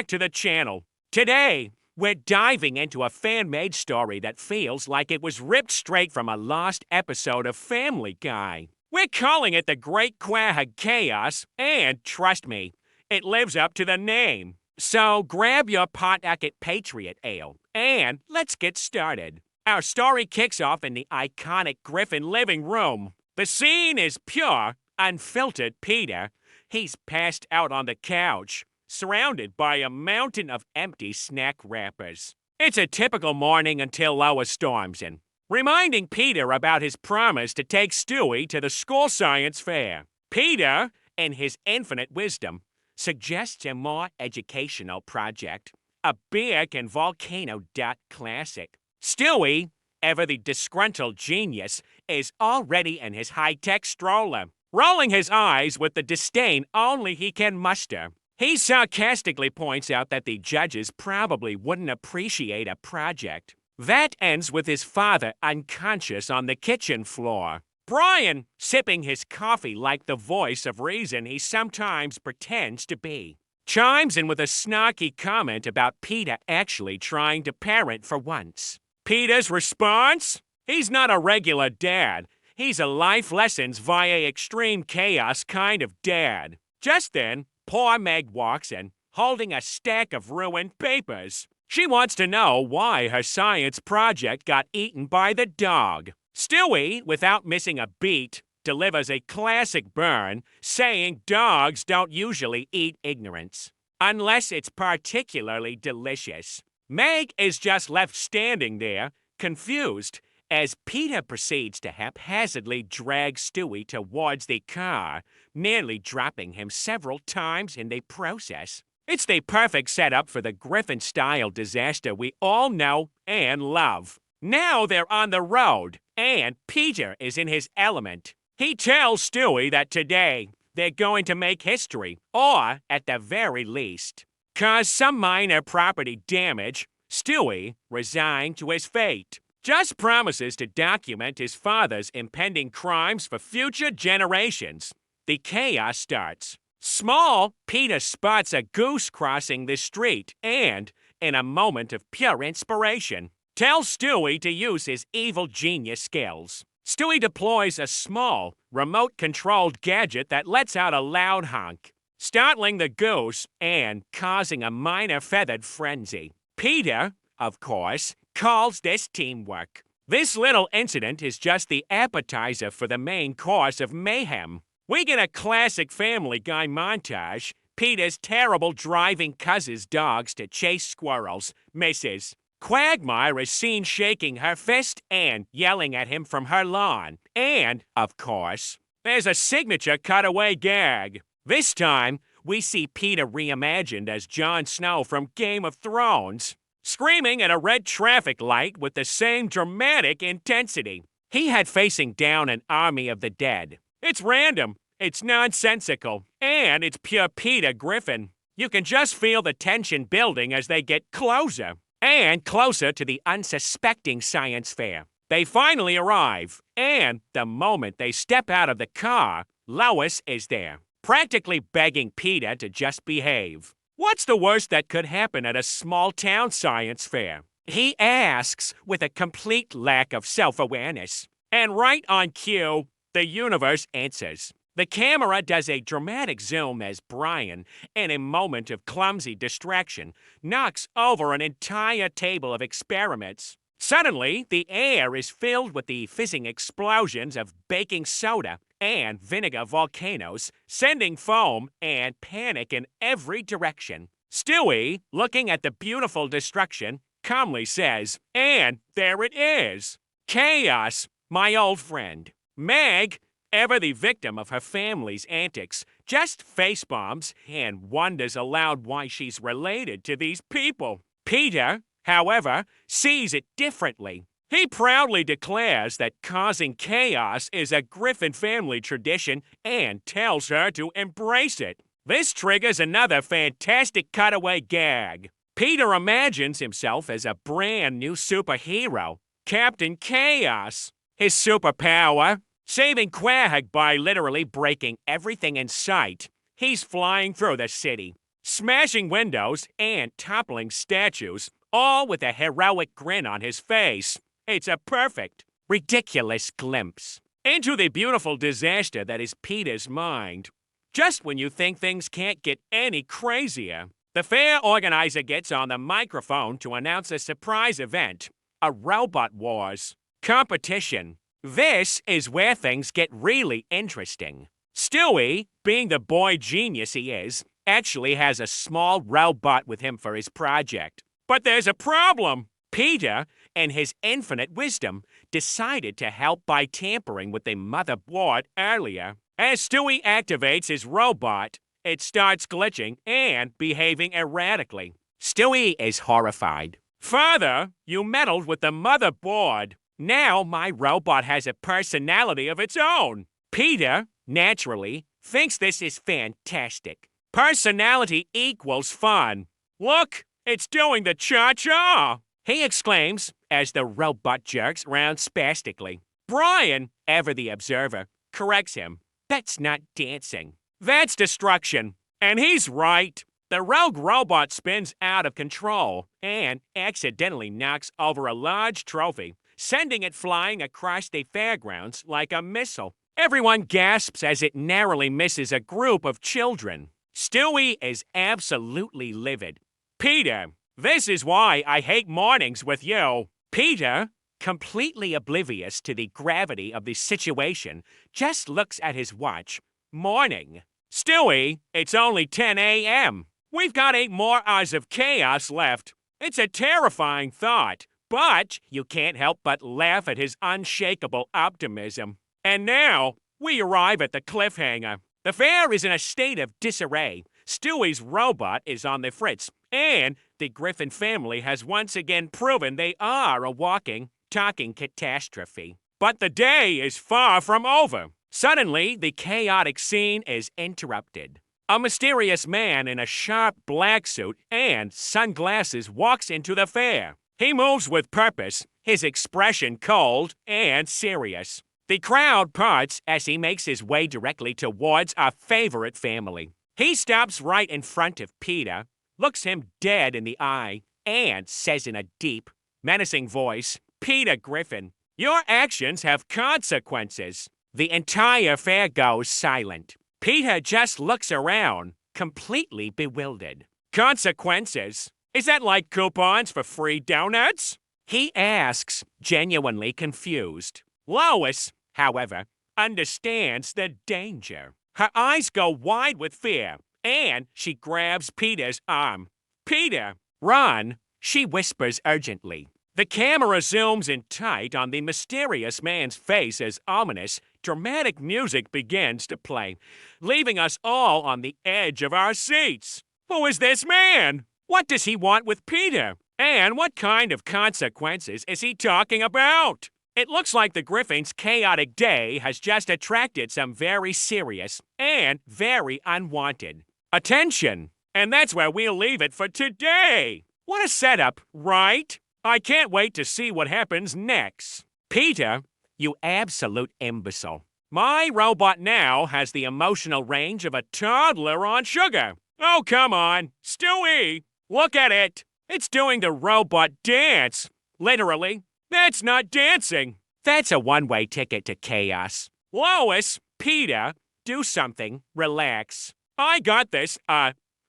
to the channel. Today, we're diving into a fan-made story that feels like it was ripped straight from a lost episode of Family Guy. We're calling it the Great Quahog Chaos, and trust me, it lives up to the name. So grab your Pawtucket Patriot Ale, and let's get started. Our story kicks off in the iconic Griffin living room. The scene is pure, unfiltered Peter. He's passed out on the couch, surrounded by a mountain of empty snack wrappers. It's a typical morning until Lois storms in, reminding Peter about his promise to take Stewie to the school science fair. Peter, in his infinite wisdom, suggests a more educational project, a big and volcano duck classic. Stewie, ever the disgruntled genius, is already in his high-tech stroller, rolling his eyes with the disdain only he can muster. He sarcastically points out that the judges probably wouldn't appreciate a project. That ends with his father unconscious on the kitchen floor. Brian, sipping his coffee like the voice of reason he sometimes pretends to be, chimes in with a snarky comment about Peter actually trying to parent for once. Peter's response? He's not a regular dad. He's a life lessons via extreme chaos kind of dad. Just then, poor Meg walks in, holding a stack of ruined papers. She wants to know why her science project got eaten by the dog. Stewie, without missing a beat, delivers a classic burn, saying dogs don't usually eat ignorance, unless it's particularly delicious. Meg is just left standing there, confused, as Peter proceeds to haphazardly drag Stewie towards the car, nearly dropping him several times in the process. It's the perfect setup for the Griffin-style disaster we all know and love. Now they're on the road, and Peter is in his element. He tells Stewie that today they're going to make history, or, at the very least, cause some minor property damage. Stewie, resigned to his fate, just promises to document his father's impending crimes for future generations. The chaos starts. Small, Peter spots a goose crossing the street and, in a moment of pure inspiration, tells Stewie to use his evil genius skills. Stewie deploys a small, remote-controlled gadget that lets out a loud honk, startling the goose and causing a minor feathered frenzy. Peter, of course, calls this teamwork. This little incident is just the appetizer for the main course of mayhem. We get a classic Family Guy montage. Peter's terrible driving causes dogs to chase squirrels, misses. Quagmire is seen shaking her fist and yelling at him from her lawn. And, of course, there's a signature cutaway gag. This time, we see Peter reimagined as Jon Snow from Game of Thrones, screaming at a red traffic light with the same dramatic intensity. He had facing down an army of the dead. It's random, it's nonsensical, and it's pure Peter Griffin. You can just feel the tension building as they get closer and closer to the unsuspecting science fair. They finally arrive, and the moment they step out of the car, Lois is there, practically begging Peter to just behave. What's the worst that could happen at a small-town science fair? He asks with a complete lack of self-awareness. And right on cue, the universe answers. The camera does a dramatic zoom as Brian, in a moment of clumsy distraction, knocks over an entire table of experiments. Suddenly, the air is filled with the fizzing explosions of baking soda and vinegar volcanoes, sending foam and panic in every direction. Stewie, looking at the beautiful destruction, calmly says, "And there it is. Chaos, my old friend." Meg, ever the victim of her family's antics, just face-bombs and wonders aloud why she's related to these people. Peter, however, sees it differently. He proudly declares that causing chaos is a Griffin family tradition and tells her to embrace it. This triggers another fantastic cutaway gag. Peter imagines himself as a brand new superhero, Captain Chaos. His superpower? Saving Quahog by literally breaking everything in sight. He's flying through the city, smashing windows and toppling statues, all with a heroic grin on his face. It's a perfect, ridiculous glimpse into the beautiful disaster that is Peter's mind. Just when you think things can't get any crazier, the fair organizer gets on the microphone to announce a surprise event, a Robot Wars competition. This is where things get really interesting. Stewie, being the boy genius he is, actually has a small robot with him for his project. But there's a problem. Peter, in his infinite wisdom, decided to help by tampering with the motherboard earlier. As Stewie activates his robot, it starts glitching and behaving erratically. Stewie is horrified. "Father, you meddled with the motherboard. Now my robot has a personality of its own." Peter, naturally, thinks this is fantastic. Personality equals fun. "Look, it's doing the cha-cha!" he exclaims as the robot jerks round spastically. Brian, ever the observer, corrects him. "That's not dancing. That's destruction." And he's right. The rogue robot spins out of control and accidentally knocks over a large trophy, sending it flying across the fairgrounds like a missile. Everyone gasps as it narrowly misses a group of children. Stewie is absolutely livid. "Peter, this is why I hate mornings with you." Peter, completely oblivious to the gravity of the situation, just looks at his watch. Morning. "Stewie, it's only 10 a.m. We've got 8 more hours of chaos left." It's a terrifying thought, but you can't help but laugh at his unshakable optimism. And now, we arrive at the cliffhanger. The fair is in a state of disarray. Stewie's robot is on the fritz, and the Griffin family has once again proven they are a walking, talking catastrophe. But the day is far from over. Suddenly, the chaotic scene is interrupted. A mysterious man in a sharp black suit and sunglasses walks into the fair. He moves with purpose, his expression cold and serious. The crowd parts as he makes his way directly towards our favorite family. He stops right in front of Peter, looks him dead in the eye, and says in a deep, menacing voice, "Peter Griffin, your actions have consequences." The entire fair goes silent. Peter just looks around, completely bewildered. "Consequences? Is that like coupons for free donuts?" he asks, genuinely confused. Lois, however, understands the danger. Her eyes go wide with fear, and she grabs Peter's arm. "Peter, run," she whispers urgently. The camera zooms in tight on the mysterious man's face as ominous, dramatic music begins to play, leaving us all on the edge of our seats. Who is this man? What does he want with Peter? And what kind of consequences is he talking about? It looks like the Griffin's chaotic day has just attracted some very serious and very unwanted attention. And that's where we'll leave it for today. What a setup, right? I can't wait to see what happens next. Peter, you absolute imbecile. My robot now has the emotional range of a toddler on sugar. Oh, come on. Stewie, look at it. It's doing the robot dance. Literally. That's not dancing. That's a one-way ticket to chaos. Lois, Peter, do something. Relax. I got this.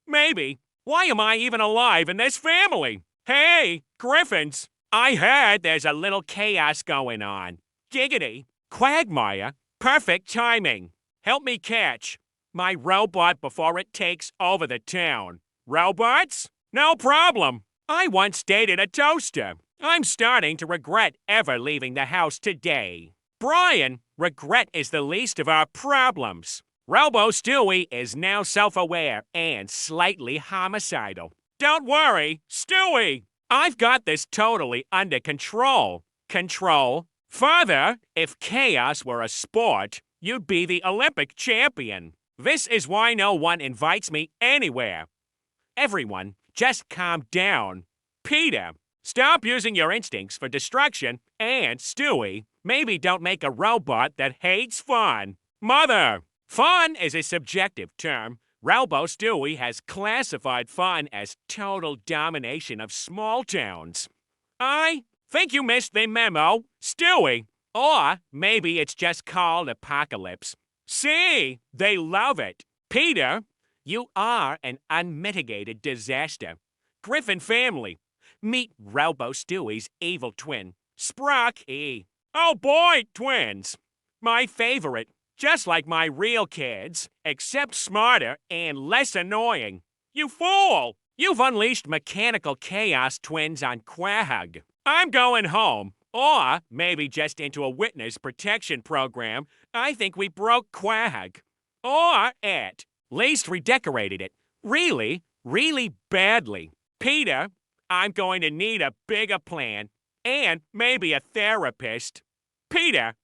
Maybe. Why am I even alive in this family? Hey, Griffins, I heard there's a little chaos going on. Giggity. Quagmire. Perfect timing. Help me catch my robot before it takes over the town. Robots? No problem. I once dated a toaster. I'm starting to regret ever leaving the house today. Brian, regret is the least of our problems. Robo Stewie is now self-aware and slightly homicidal. Don't worry, Stewie. I've got this totally under control. Control? Father, if chaos were a sport, you'd be the Olympic champion. This is why no one invites me anywhere. Everyone, just calm down. Peter, stop using your instincts for destruction, and Stewie, maybe don't make a robot that hates fun. Mother, fun is a subjective term. Ralbo Stewie has classified fun as total domination of small towns. I think you missed the memo, Stewie. Or maybe it's just called Apocalypse. See, they love it. Peter, you are an unmitigated disaster. Griffin family, meet Ralbo Stewie's evil twin, Sprocky. Oh boy, twins. My favorite. Just like my real kids, except smarter and less annoying. You fool! You've unleashed mechanical chaos twins on Quahog. I'm going home. Or maybe just into a witness protection program. I think we broke Quahog. Or at least redecorated it. Really, really badly. Peter, I'm going to need a bigger plan. And maybe a therapist. Peter,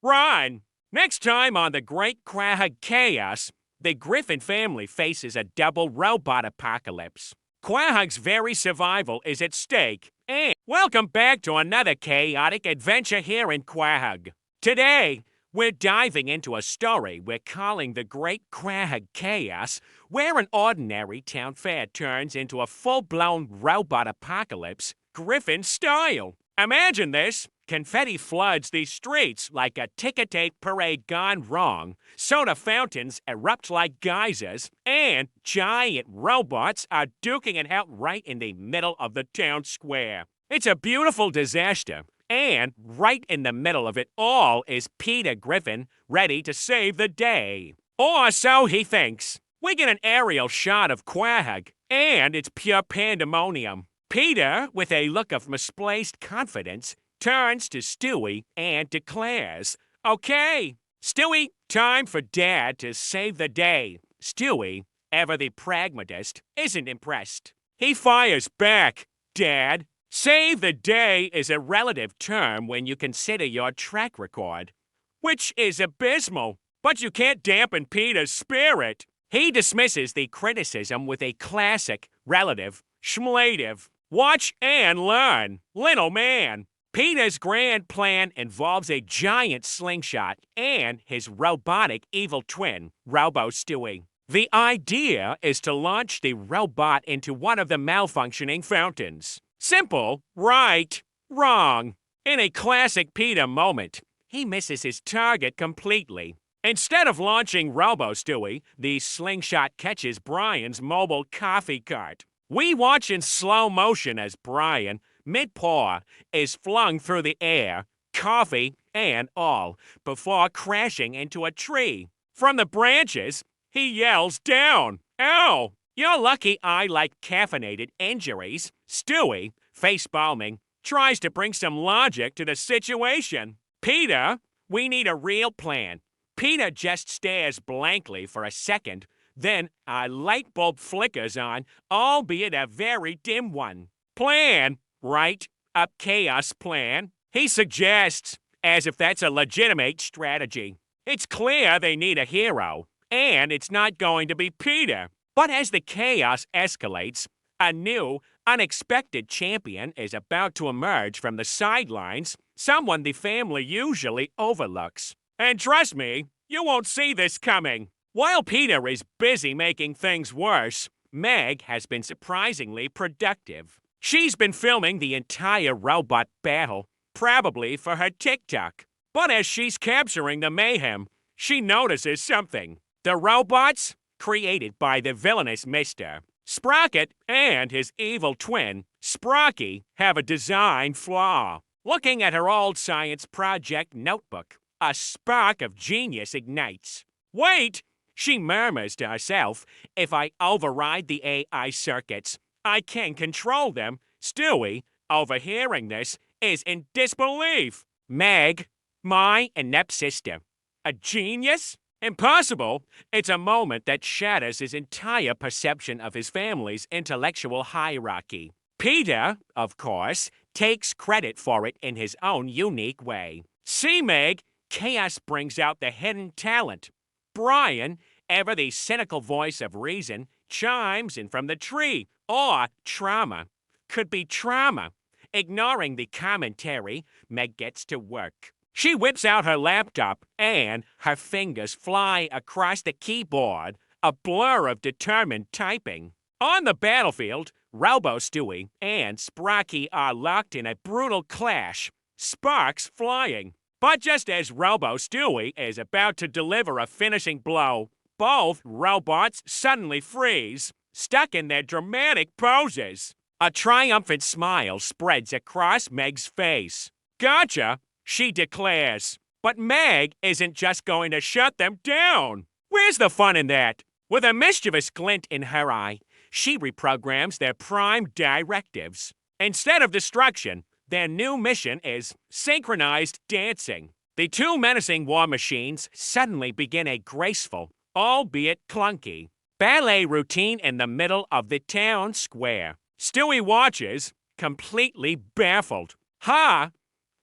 run! Next time on the Great Quahog Chaos, the Griffin family faces a double robot apocalypse. Quahog's very survival is at stake, and welcome back to another chaotic adventure here in Quahog. Today, we're diving into a story we're calling the Great Quahog Chaos, where an ordinary town fair turns into a full-blown robot apocalypse, Griffin style. Imagine this. Confetti floods the streets like a ticker-tape parade gone wrong, soda fountains erupt like geysers, and giant robots are duking it out right in the middle of the town square. It's a beautiful disaster, and right in the middle of it all is Peter Griffin, ready to save the day. Or so he thinks. We get an aerial shot of Quahog, and it's pure pandemonium. Peter, with a look of misplaced confidence, turns to Stewie and declares, "Okay, Stewie, time for Dad to save the day." Stewie, ever the pragmatist, isn't impressed. He fires back, "Dad, save the day is a relative term when you consider your track record, which is abysmal, but you can't dampen Peter's spirit." He dismisses the criticism with a classic, relative, schmlative, watch and learn, little man. Peter's grand plan involves a giant slingshot and his robotic evil twin, Ralbo Stewie. The idea is to launch the robot into one of the malfunctioning fountains. Simple, right, wrong. In a classic Peter moment, he misses his target completely. Instead of launching Ralbo Stewie, the slingshot catches Brian's mobile coffee cart. We watch in slow motion as Brian, mid-pour, is flung through the air, coffee and all, before crashing into a tree. From the branches, he yells down, "Ow! You're lucky I like caffeinated injuries." Stewie, face-palming, tries to bring some logic to the situation. "Peter, we need a real plan." Peter just stares blankly for a second. Then a light bulb flickers on, albeit a very dim one. "Plan, right? A chaos plan?" he suggests, as if that's a legitimate strategy. It's clear they need a hero, and it's not going to be Peter. But as the chaos escalates, a new, unexpected champion is about to emerge from the sidelines, someone the family usually overlooks. And trust me, you won't see this coming. While Peter is busy making things worse, Meg has been surprisingly productive. She's been filming the entire robot battle, probably for her TikTok. But as she's capturing the mayhem, she notices something. The robots, created by the villainous Mr. Sprocket and his evil twin, Sprocky, have a design flaw. Looking at her old science project notebook, a spark of genius ignites. "Wait!" she murmurs to herself. "If I override the AI circuits, I can control them." Stewie, overhearing this, is in disbelief. "Meg, my inept sister. A genius? Impossible!" It's a moment that shatters his entire perception of his family's intellectual hierarchy. Peter, of course, takes credit for it in his own unique way. "See, Meg, chaos brings out the hidden talent." Brian, ever the cynical voice of reason, chimes in from the tree. Or trauma. Could be trauma. Ignoring the commentary, Meg gets to work. She whips out her laptop, and her fingers fly across the keyboard. a blur of determined typing. On the battlefield, Robo Stewie and Sprocky are locked in a brutal clash, sparks flying. But just as Robo Stewie is about to deliver a finishing blow, both robots suddenly freeze, stuck in their dramatic poses. A triumphant smile spreads across Meg's face. "Gotcha," she declares. But Meg isn't just going to shut them down. Where's the fun in that? With a mischievous glint in her eye, she reprograms their prime directives. Instead of destruction, their new mission is synchronized dancing. The two menacing war machines suddenly begin a graceful, albeit clunky, ballet routine in the middle of the town square. Stewie watches, completely baffled. Ha!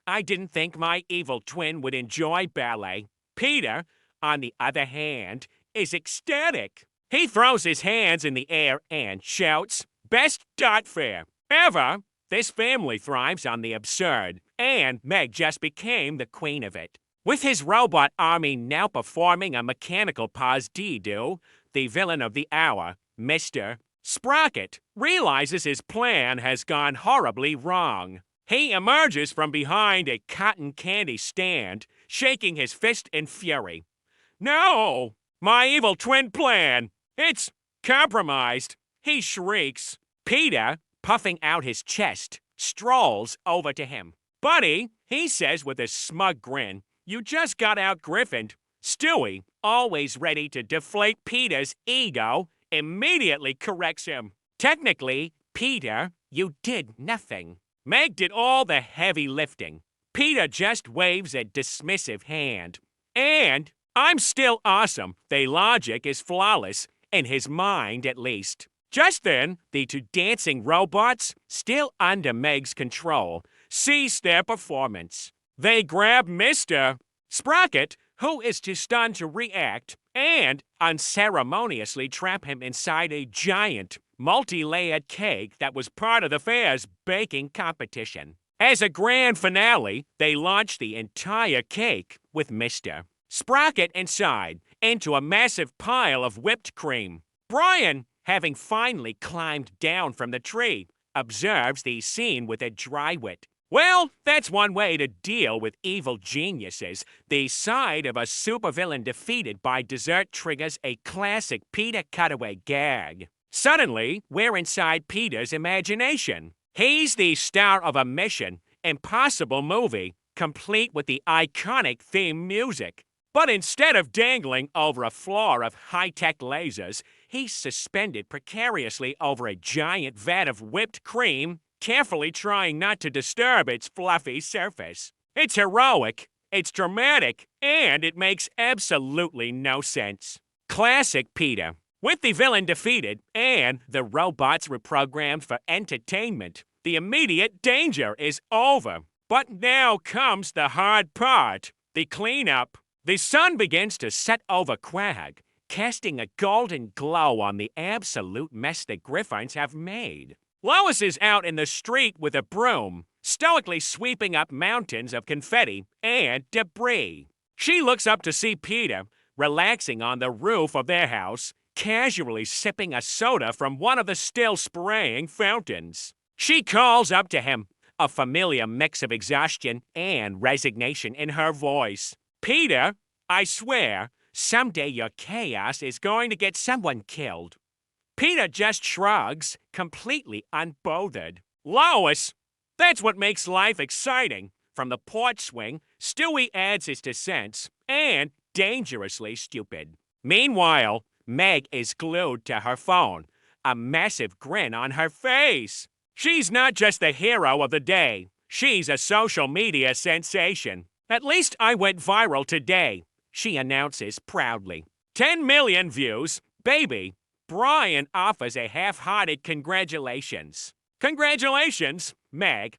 I didn't think my evil twin would enjoy ballet. Peter, on the other hand, is ecstatic. He throws his hands in the air and shouts, "Best dot fair ever!" This family thrives on the absurd, and Meg just became the queen of it. With his robot army now performing a mechanical pas-de-deux, the villain of the hour, Mr. Sprocket, realizes his plan has gone horribly wrong. He emerges from behind a cotton candy stand, shaking his fist in fury. "No! My evil twin plan! It's compromised!" he shrieks. Peter, puffing out his chest, strolls over to him. "Buddy," he says with a smug grin, "you just got out Griffined." Stewie, always ready to deflate Peter's ego, immediately corrects him. "Technically, Peter, you did nothing. Meg did all the heavy lifting. Peter just waves a dismissive hand. And I'm still awesome. The logic is flawless, in his mind at least." Just then, the two dancing robots, still under Meg's control, cease their performance. They grab Mr. Sprocket, who is too stunned to react, and unceremoniously trap him inside a giant, multi-layered cake that was part of the fair's baking competition. As a grand finale, they launch the entire cake with Mr. Sprocket inside into a massive pile of whipped cream. Brian, having finally climbed down from the tree, observes the scene with a dry wit. Well, that's one way to deal with evil geniuses. The side of a supervillain defeated by dessert triggers a classic Peter cutaway gag. Suddenly, we're inside Peter's imagination. He's the star of a Mission Impossible movie, complete with the iconic theme music. But instead of dangling over a floor of high-tech lasers, he's suspended precariously over a giant vat of whipped cream, carefully trying not to disturb its fluffy surface. It's heroic, it's dramatic, and it makes absolutely no sense. Classic Peter. With the villain defeated and the robots reprogrammed for entertainment, the immediate danger is over. But now comes the hard part, the cleanup. The sun begins to set over Quahog, casting a golden glow on the absolute mess the Griffins have made. Lois is out in the street with a broom, stoically sweeping up mountains of confetti and debris. She looks up to see Peter, relaxing on the roof of their house, casually sipping a soda from one of the still spraying fountains. She calls up to him, a familiar mix of exhaustion and resignation in her voice. "Peter, I swear, someday your chaos is going to get someone killed." Peter just shrugs, completely unbothered. "Lois, that's what makes life exciting." From the porch swing, Stewie adds his 2 cents, and dangerously stupid. Meanwhile, Meg is glued to her phone, a massive grin on her face. She's not just the hero of the day. She's a social media sensation. "At least I went viral today," she announces proudly. 10 million views. Baby, Brian offers a half-hearted congratulations. "Congratulations, Meg.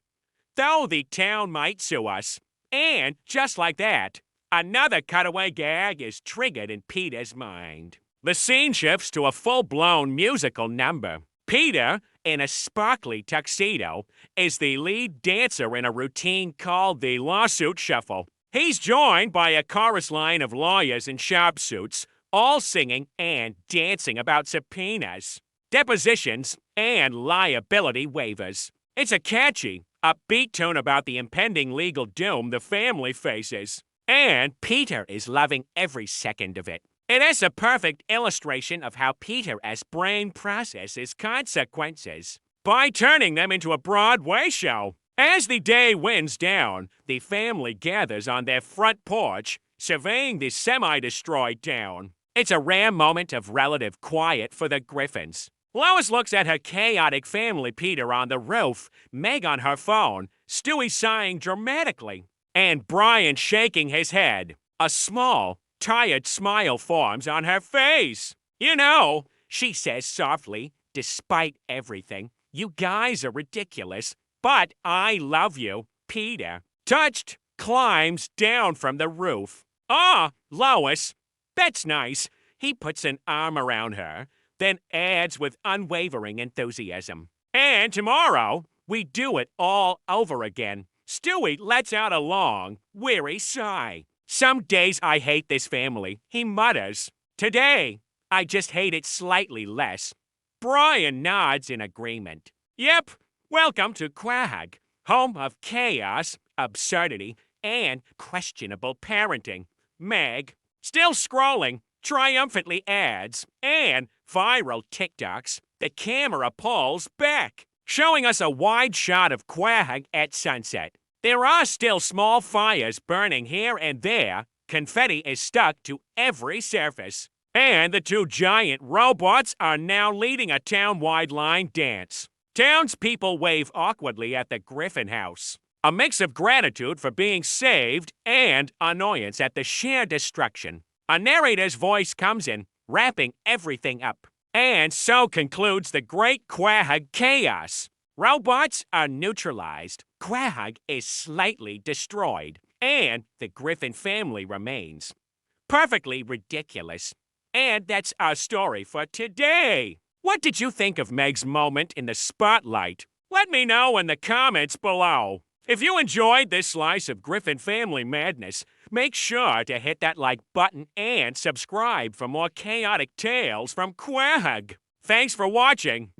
Though the town might sue us." And just like that, another cutaway gag is triggered in Peter's mind. The scene shifts to a full-blown musical number. Peter, in a sparkly tuxedo, is the lead dancer in a routine called the Lawsuit Shuffle. He's joined by a chorus line of lawyers in sharp suits, all singing and dancing about subpoenas, depositions, and liability waivers. It's a catchy, upbeat tune about the impending legal doom the family faces. And Peter is loving every second of it. It is a perfect illustration of how Peter's brain processes consequences by turning them into a Broadway show. As the day winds down, the family gathers on their front porch, surveying the semi-destroyed town. It's a rare moment of relative quiet for the Griffins. Lois looks at her chaotic family Peter on the roof, Meg on her phone, Stewie sighing dramatically, and Brian shaking his head. A small, tired smile forms on her face. You know, she says softly, despite everything, you guys are ridiculous, but I love you. Peter, touched, climbs down from the roof. Ah, Lois, that's nice. He puts an arm around her, then adds with unwavering enthusiasm. And tomorrow, we do it all over again. Stewie lets out a long, weary sigh. Some days I hate this family, he mutters. Today, I just hate it slightly less. Brian nods in agreement. Yep, welcome to Quahog, home of chaos, absurdity, and questionable parenting. Meg, still scrolling, triumphantly adds, and viral TikToks. The camera pulls back, showing us a wide shot of Quahog at sunset. There are still small fires burning here and there. Confetti is stuck to every surface. And the two giant robots are now leading a town-wide line dance. Townspeople wave awkwardly at the Griffin house. A mix of gratitude for being saved and annoyance at the sheer destruction. A narrator's voice comes in, wrapping everything up. And so concludes the Great Quahog Chaos. Robots are neutralized, Quahog is slightly destroyed, and the Griffin family remains. Perfectly ridiculous. And that's our story for today. What did you think of Meg's moment in the spotlight? Let me know in the comments below. If you enjoyed this slice of Griffin family madness, make sure to hit that like button and subscribe for more chaotic tales from Quahog. Thanks for watching.